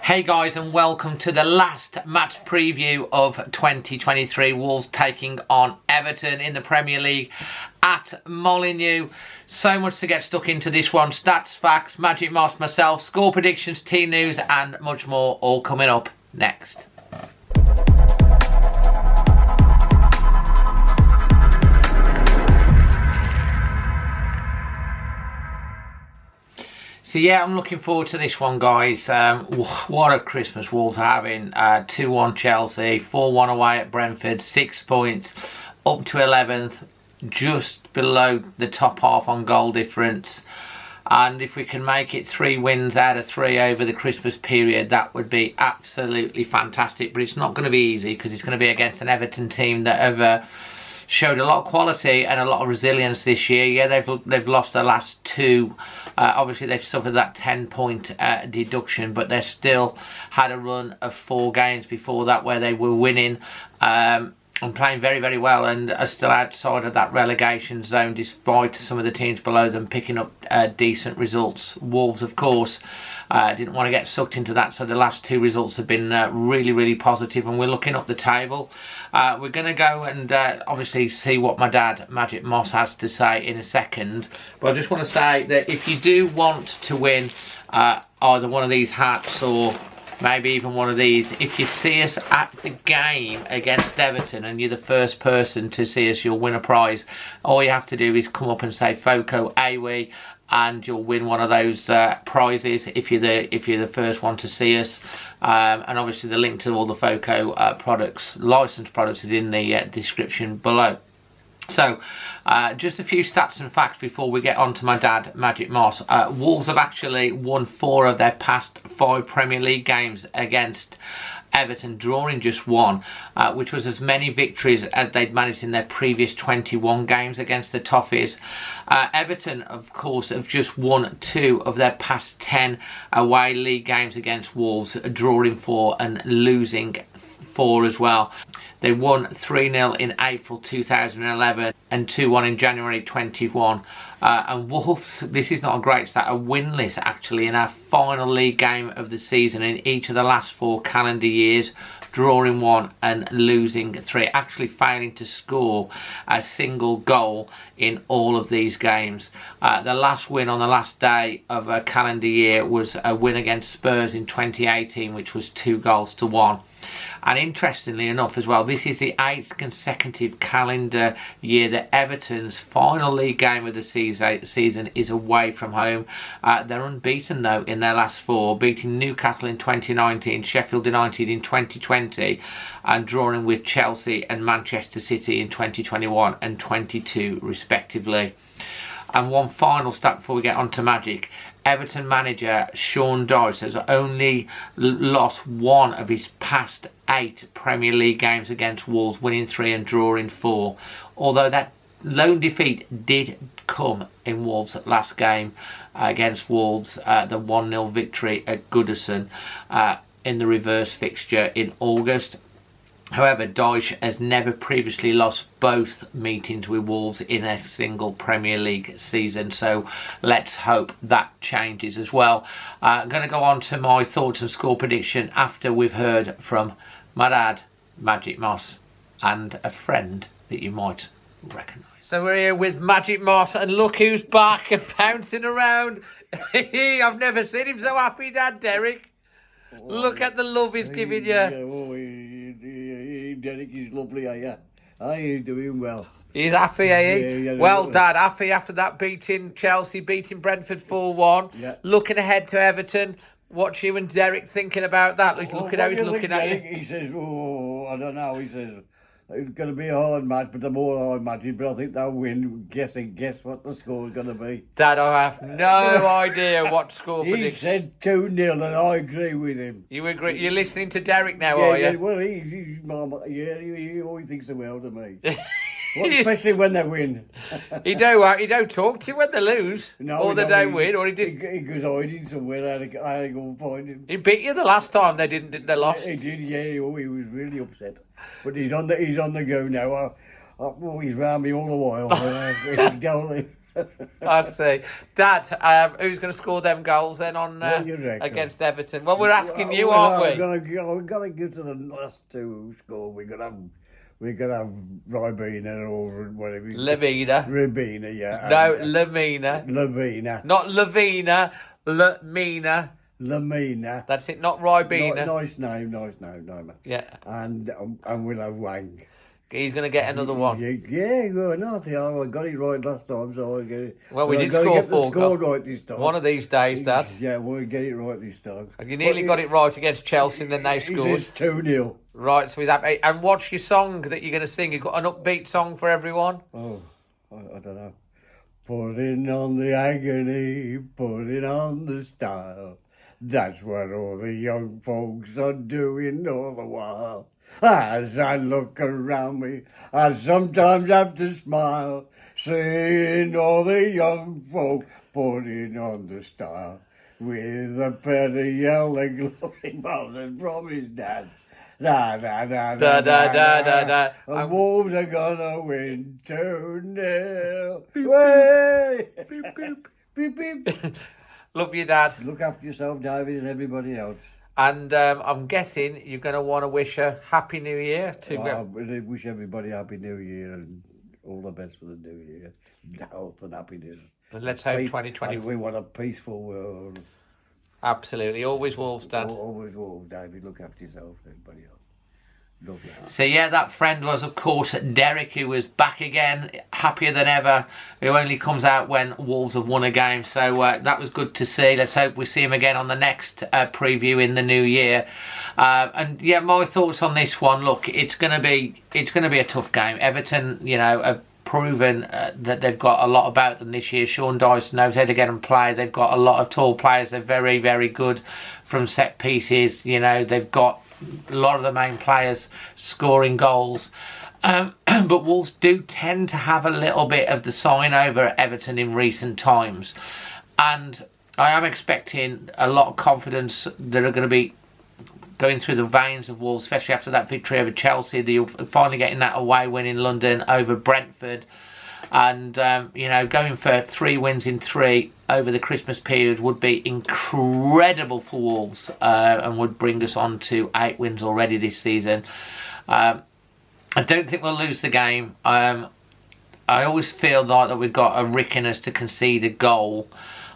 Hey guys, and welcome to the last match preview of 2023. Wolves taking on Everton in the Premier League at Molineux. So much to get stuck into this one. Stats, facts, Magic Moss, myself, score predictions, team news and much more, all coming up next. So yeah, I'm looking forward to this one, guys. What a Christmas Wolves are having. 2-1 Chelsea, 4-1 away at Brentford, 6 points, up to 11th, just below the top half on goal difference. And if we can make it 3 wins out of 3 over the Christmas period, that would be absolutely fantastic. But it's not going to be easy, because it's going to be against an Everton team that have showed a lot of quality and a lot of resilience this year. Yeah, they've lost their last 2. Obviously, they've suffered that 10-point deduction, but they still had a run of 4 games before that where they were winning and playing very, very well, and are still outside of that relegation zone despite some of the teams below them picking up decent results. Wolves, of course, didn't want to get sucked into that, so the last 2 results have been really, really positive, and we're looking up the table. We're going to go and obviously see what my dad, Magic Moss, has to say in a second. But I just want to say that if you do want to win either one of these hats or maybe even one of these, if you see us at the game against Everton and you're the first person to see us, you'll win a prize. All you have to do is come up and say FOCO AWE, and you'll win one of those prizes if you're the first one to see us. And obviously the link to all the FOCO products, licensed products, is in the description below. So, just a few stats and facts before we get on to my dad, Magic Moss. Wolves have actually won 4 of their past 5 Premier League games against Everton, drawing just 1, which was as many victories as they'd managed in their previous 21 games against the Toffees. Everton, of course, have just won 2 of their past 10 away league games against Wolves, drawing 4 and losing 4 as well. They won 3-0 in April 2011 and 2-1 in January 21. And Wolves, this is not a great stat, are winless actually in our final league game of the season in each of the last 4 calendar years, drawing 1 and losing 3, actually failing to score a single goal in all of these games. The last win on the last day of a calendar year was a win against Spurs in 2018, which was 2-1. And interestingly enough as well, this is the 8th consecutive calendar year that Everton's final league game of the season is away from home. They're unbeaten though in their last 4, beating Newcastle in 2019, Sheffield United in 2020, and drawing with Chelsea and Manchester City in 2021 and 22 respectively. And one final stat before we get on to Magic. Everton manager Sean Dyche has only lost 1 of his past 8 Premier League games against Wolves, winning 3 and drawing 4. Although that lone defeat did come in Wolves' last game against Wolves, the 1-0 victory at Goodison in the reverse fixture in August. However, Dyche has never previously lost both meetings with Wolves in a single Premier League season, so let's hope that changes as well. I'm going to go on to my thoughts and score prediction after we've heard from my dad, Magic Moss, and a friend that you might recognise. So we're here with Magic Moss, and look who's back and bouncing around. I've never seen him so happy, Dad, Derek. Look at the love he's giving you. Derek is lovely, are you? Are you doing well? He's happy, are he? Yeah, well, Dad, happy after that beating Chelsea, beating Brentford 4-1. Yeah. Looking ahead to Everton. What's you and Derek thinking about that? Look at how he's looking at you. He says, I don't know. He says, it's going to be a hard match, but the more hard matches, but I think they'll win. Guess what the score is going to be. Dad, I have no idea what score prediction. He said 2-0, and I agree with him. You agree? You're listening to Derek now, are you? Yeah, well, he's mama. Yeah, he always thinks the world of me. Well, especially when they win. He don't talk to you when they lose, or they don't win, or he did. He goes hiding somewhere. I had to go and find him. He beat you the last time they lost. He did, yeah. He was really upset. But he's on the go now. He's round me all the while. I see. Dad, who's going to score them goals then on What do you reckon? against Everton? Well, we're asking you, aren't we? We've got to give to the last two who scored. We're gonna have Ribena or whatever. Lavina. Ribena, yeah. No, Lamina. Lavina. Not Lavina. Lamina. Lamina. That's it. Not Ribena. Nice name, mate. Yeah. And we'll have Wang. He's going to get another one. Yeah, good. Not I got it right last time, so I get it. Well, we did score 4 goals. Right this time. One of these days, Dad. Yeah, we'll get it right this time. You nearly got it right against Chelsea, and then they scored. It's 2-0. Right, so with that, and what's your song that you're going to sing? You've got an upbeat song for everyone? Oh, I don't know. Putting on the agony, putting on the style. That's what all the young folks are doing all the while. As I look around me, I sometimes have to smile, seeing all the young folk putting on the style, with a pair of yellow glowing mountains from his dad. Da da da da da da da da. The Wolves are gonna win 2-0. Way! Beep beep beep beep. Love you, Dad. Look after yourself, David, and everybody else. And I'm guessing you're going to want to wish a Happy New Year to... I wish everybody Happy New Year and all the best for the New Year. Health and happiness. And let's hope 2020... We want a peaceful world. Absolutely. Always Wolves, Dad. Always Wolves, David. Look after yourself, everybody else. So yeah, that friend was of course Derek, who was back again, happier than ever, who only comes out when Wolves have won a game. So that was good to see. Let's hope we see him again on the next preview in the new year. And yeah, my thoughts on this one. Look, it's gonna be a tough game. Everton, you know, have proven that they've got a lot about them this year. Sean Dyche knows how to get them play. They've got a lot of tall players. They're very, very good from set pieces. You know, they've got a lot of the main players scoring goals, but Wolves do tend to have a little bit of the sign over at Everton in recent times, and I am expecting a lot of confidence that are going to be going through the veins of Wolves, especially after that victory over Chelsea. They're finally getting that away win in London over Brentford, and you know, going for 3 wins in 3 over the Christmas period would be incredible for Wolves, and would bring us on to 8 wins already this season. I don't think we'll lose the game. I always feel like that we've got a rick in us to concede a goal,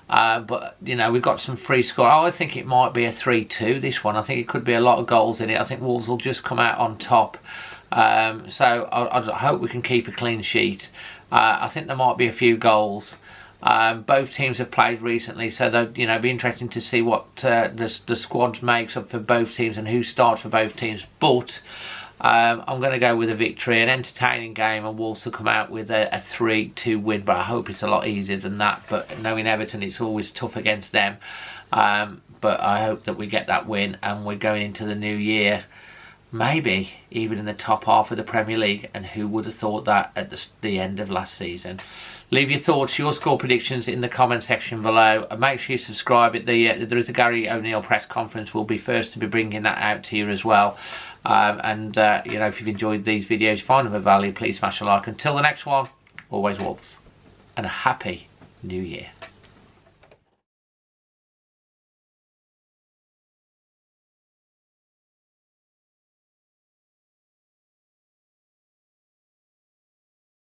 but you know, we've got some free score. I think it might be a 3-2 this one. I think it could be a lot of goals in it. I think Wolves will just come out on top, so I hope we can keep a clean sheet. I think there might be a few goals. Both teams have played recently, so they'll, you know, be interesting to see what the squads makes up for both teams and who starts for both teams. But I'm going to go with a victory, an entertaining game, and Wolves will come out with a 3-2 win. But I hope it's a lot easier than that. But knowing Everton, it's always tough against them. But I hope that we get that win, and we're going into the new year, maybe even in the top half of the Premier League, and who would have thought that at the end of last season. Leave your thoughts, your score predictions in the comment section below, and make sure you subscribe. There is a Gary O'Neill press conference. We'll be first to be bringing that out to you as well. You know, if you've enjoyed these videos, find them of value, please smash a like. Until the next one, always Wolves, and a happy new year.